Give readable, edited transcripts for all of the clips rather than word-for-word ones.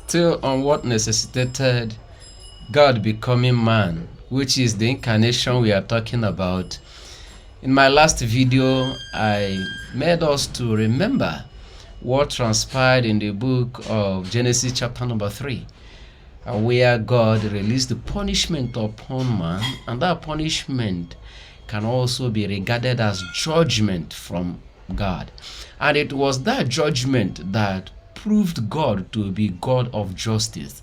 still on what necessitated God becoming man, which is the incarnation we are talking about. In my last video, I made us to remember what transpired in the book of Genesis chapter number 3, where God released the punishment upon man, and that punishment can also be regarded as judgment from God. And it was that judgment that proved God to be God of justice.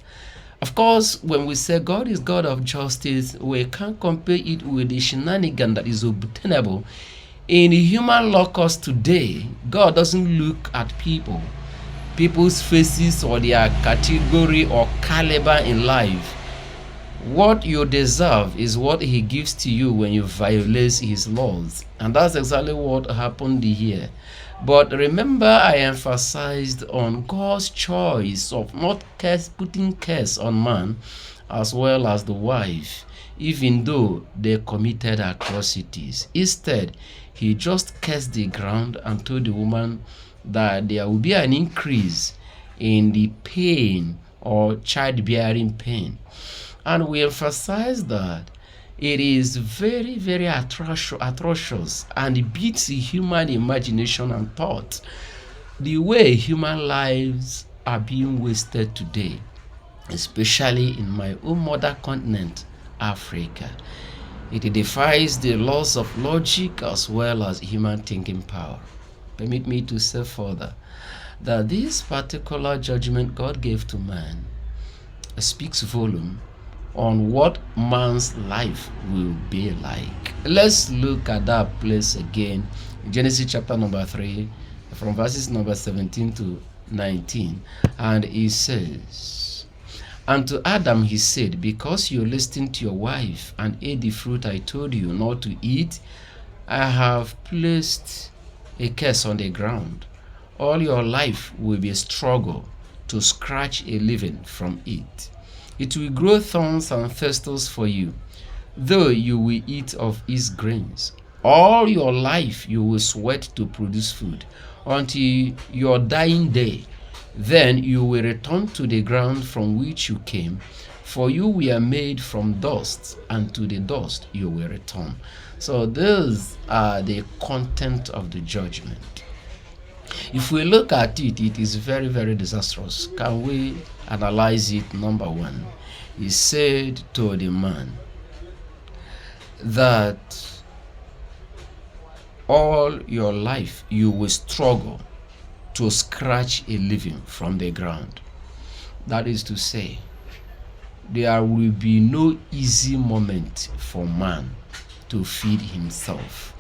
Of course, when we say God is God of justice, we can't compare it with the shenanigan that is obtainable in human locus today. God doesn't look at people's faces or their category or caliber in life. What you deserve is what he gives to you when you violate his laws. And that's exactly what happened here. But remember, I emphasized on God's choice of not putting curse on man as well as the wife, even though they committed atrocities. Instead, he just cursed the ground and told the woman that there will be an increase in the pain or childbearing pain. And we emphasize that it is very, very atrocious and beats the human imagination and thought. The way human lives are being wasted today, especially in my own mother continent, Africa. It defies the laws of logic as well as human thinking power. Permit me to say further that this particular judgment God gave to man speaks volume on what man's life will be like. Let's look at that place again in Genesis chapter number 3 from verses number 17 to 19, and it says, "And to Adam he said, because you listened to your wife and ate the fruit I told you not to eat, I have placed a curse on the ground. All your life will be a struggle to scratch a living from it. It will grow thorns and thistles for you, though you will eat of its grains. All your life you will sweat to produce food until your dying day. Then you will return to the ground from which you came, for you were made from dust, and to the dust you will return." So these are the content of the judgment. If we look at it, it is very, very disastrous. Can we analyze it? Number one, he said to the man that all your life you will struggle to scratch a living from the ground. That is to say, there will be no easy moment for man to feed himself.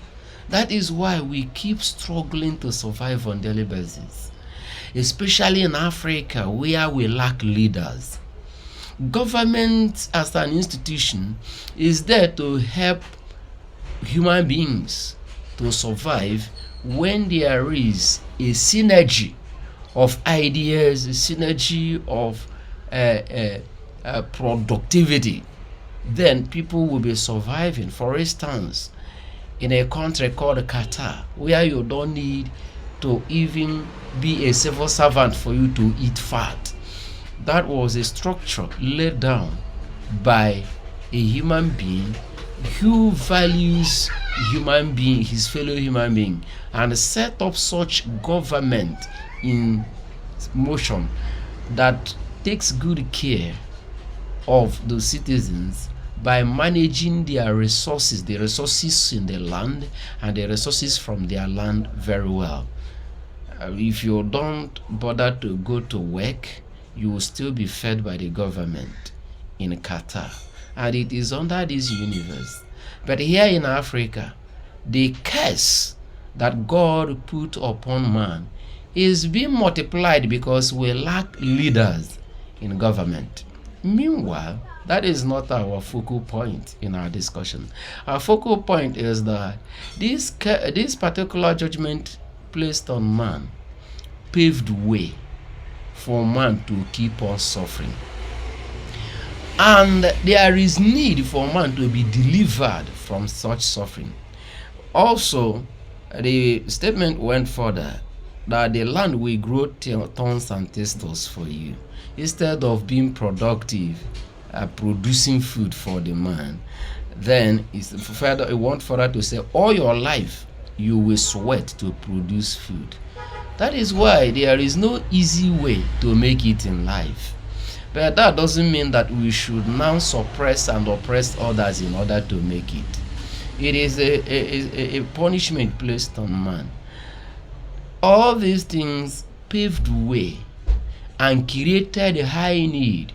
That is why we keep struggling to survive on a daily basis, especially in Africa where we lack leaders. Government as an institution is there to help human beings to survive when there is a synergy of ideas, a synergy of productivity. Then people will be surviving. For instance, in a country called Qatar, where you don't need to even be a civil servant for you to eat fat. That was a structure laid down by a human being who values his fellow human being, and set up such government in motion that takes good care of the citizens by managing their resources, the resources in the land and the resources from their land very well. If you don't bother to go to work, you will still be fed by the government in Qatar. And it is under this universe. But here in Africa, the curse that God put upon man is being multiplied because we lack leaders in government. Meanwhile, that is not our focal point in our discussion. Our focal point is that this particular judgment placed on man paved way for man to keep on suffering. And there is need for man to be delivered from such suffering. Also, the statement went further that the land will grow thorns and thistles for you, instead of being productive, producing food for the man, then it's further, I want further to say, all your life you will sweat to produce food. That is why there is no easy way to make it in life. But that doesn't mean that we should now suppress and oppress others in order to make it. It is a punishment placed on man. All these things paved way and created a high need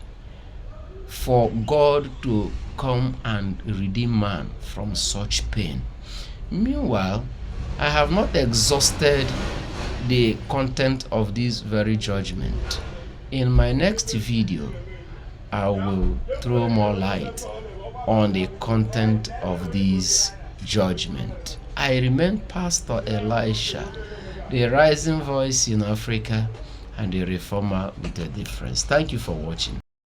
for God to come and redeem man from such pain. Meanwhile, I have not exhausted the content of this very judgment. In my next video, I will throw more light on the content of this judgment. I remain Pastor Elisha, the rising voice in Africa and the reformer with a difference. Thank you for watching.